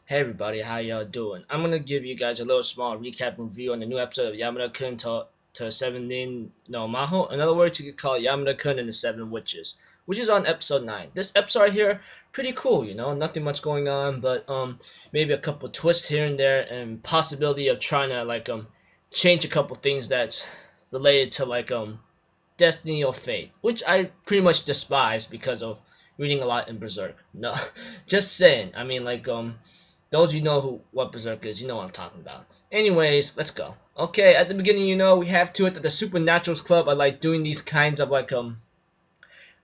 Hey everybody, how y'all doing? I'm gonna give you guys a little small recap review on the new episode of Yamada kun to 7 no Maho. In other words, you could call it Yamada kun and the Seven Witches, which is on episode 9. This episode right here, pretty cool, nothing much going on, but maybe a couple twists here and there, and possibility of trying to change a couple things that's related to destiny or fate, which I pretty much despise because of reading a lot in Berserk. No, just saying. I mean, those of you know what Berserk is, you know what I'm talking about. Anyways, let's go. Okay, at the beginning, we have to it that the Supernaturals Club are doing these kinds of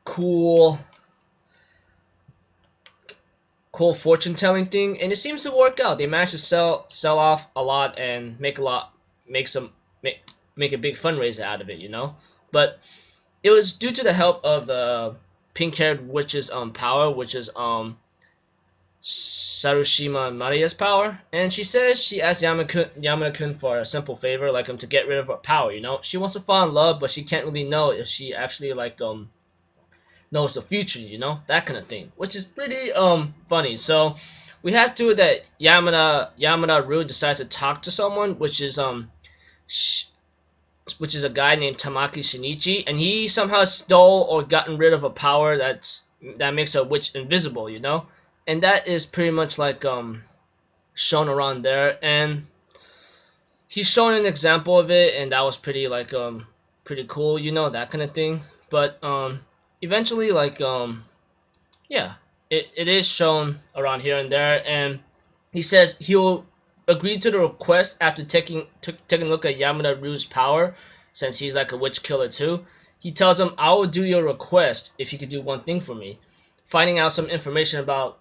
cool fortune telling thing, and it seems to work out. They managed to sell off a lot and make a big fundraiser out of it, But it was due to the help of the pink-haired witch's power, which is Sarushima Maria's power, and she says she asked Yamada-kun for a simple favor, to get rid of her power. She wants to fall in love, but she can't really know if she actually knows the future. That kind of thing, which is pretty funny. So we have to that Yamada-Ru decides to talk to someone, which is a guy named Tamaki Shinichi, and he somehow stole or gotten rid of a power that makes a witch invisible. And that is pretty much shown around there, and he's shown an example of it, and that was pretty pretty cool, that kind of thing. But eventually yeah, it is shown around here and there, and he says he'll agree to the request after taking a look at Yamada-Ru's power, since he's a witch killer too. He tells him, "I will do your request if you could do one thing for me, finding out some information about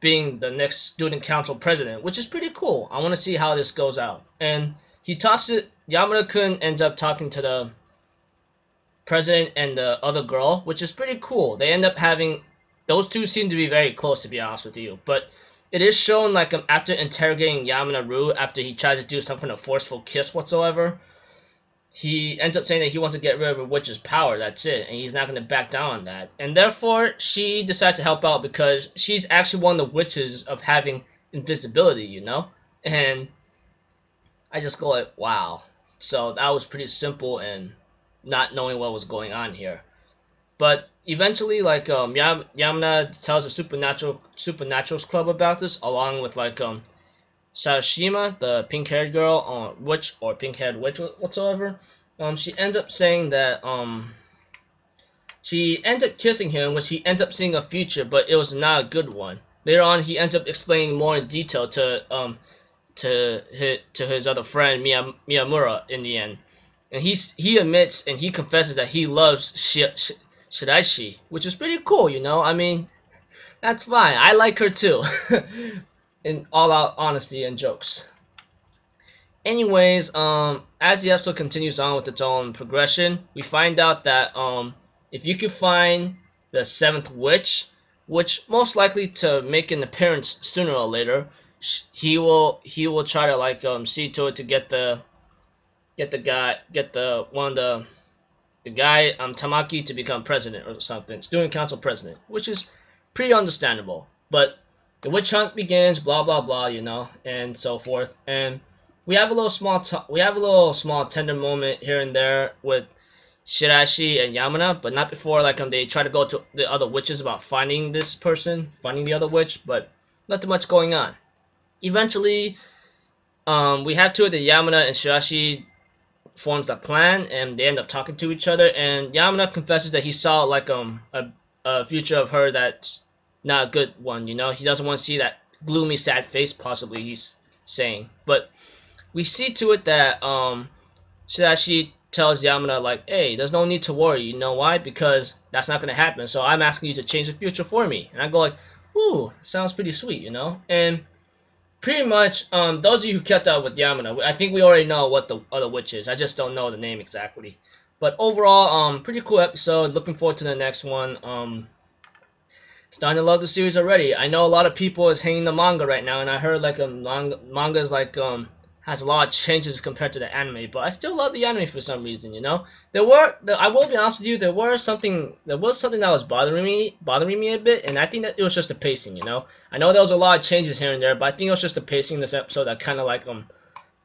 being the next student council president," which is pretty cool. I want to see how this goes out. And he talks to Yamada-kun, ends up talking to the president and the other girl, which is pretty cool. They end up having, those two seem to be very close, to be honest with you. But it is shown after interrogating Yamada-Ru, after he tries to do some kind of forceful kiss whatsoever, he ends up saying that he wants to get rid of a witch's power. That's it, and he's not going to back down on that. And therefore, she decides to help out because she's actually one of the witches of having invisibility, And I just go wow. So that was pretty simple and not knowing what was going on here. But eventually, Yamada tells the Supernaturals Club about this, along with Sarashima, the pink-haired girl, witch or pink-haired witch whatsoever. She ends up saying that she ends up kissing him, which he ends up seeing a future, but it was not a good one. Later on, he ends up explaining more in detail to his other friend Miyamura in the end, and he admits and he confesses that he loves Shiraishi, which is pretty cool. I mean, that's fine. I like her too. In all out honesty and jokes. Anyways, as the episode continues on with its own progression, we find out that if you can find the seventh witch, which most likely to make an appearance sooner or later, he will try to see to it to get the guy Tamaki to become president or something, student council president, which is pretty understandable. But the witch hunt begins, blah blah blah, and so forth. And we have a little small tender moment here and there with Shirashi and Yamada, but not before they try to go to the other witches about finding the other witch, but nothing much going on. Eventually, we have two of the Yamada and Shirashi forms a plan, and they end up talking to each other. And Yamada confesses that he saw a future of her that's not a good one, He doesn't want to see that gloomy, sad face, possibly, he's saying. But we see to it that Shirashi tells Yamada, hey, there's no need to worry. You know why? Because that's not going to happen. So I'm asking you to change the future for me. And I go ooh, sounds pretty sweet, And pretty much, those of you who kept up with Yamada, I think we already know what the other witch is. I just don't know the name exactly. But overall, pretty cool episode. Looking forward to the next one. Starting to love the series already. I know a lot of people is hanging the manga right now, and I heard manga is has a lot of changes compared to the anime, but I still love the anime for some reason, you know. I will be honest with you, there was something that was bothering me a bit, and I think that it was just the pacing, you know. I know there was a lot of changes here and there, but I think it was just the pacing in this episode that kind of like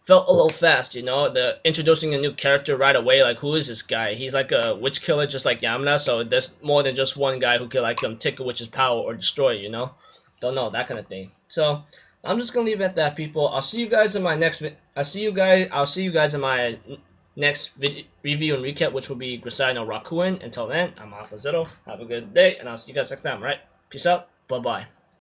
felt a little fast, you know. The introducing a new character right away, like who is this guy? He's like a witch killer, just like Yamada, so there's more than just one guy who could like take a witch's power or destroy it, you know. Don't know, that kind of thing. So I'm just gonna leave it at that, people. I'll see you guys in my next. I'll see you guys in my next review and recap, which will be Grisai no Rakuen. Until then, I'm Alpha Zero. Have a good day, and I'll see you guys next time. Right? Peace out. Bye bye.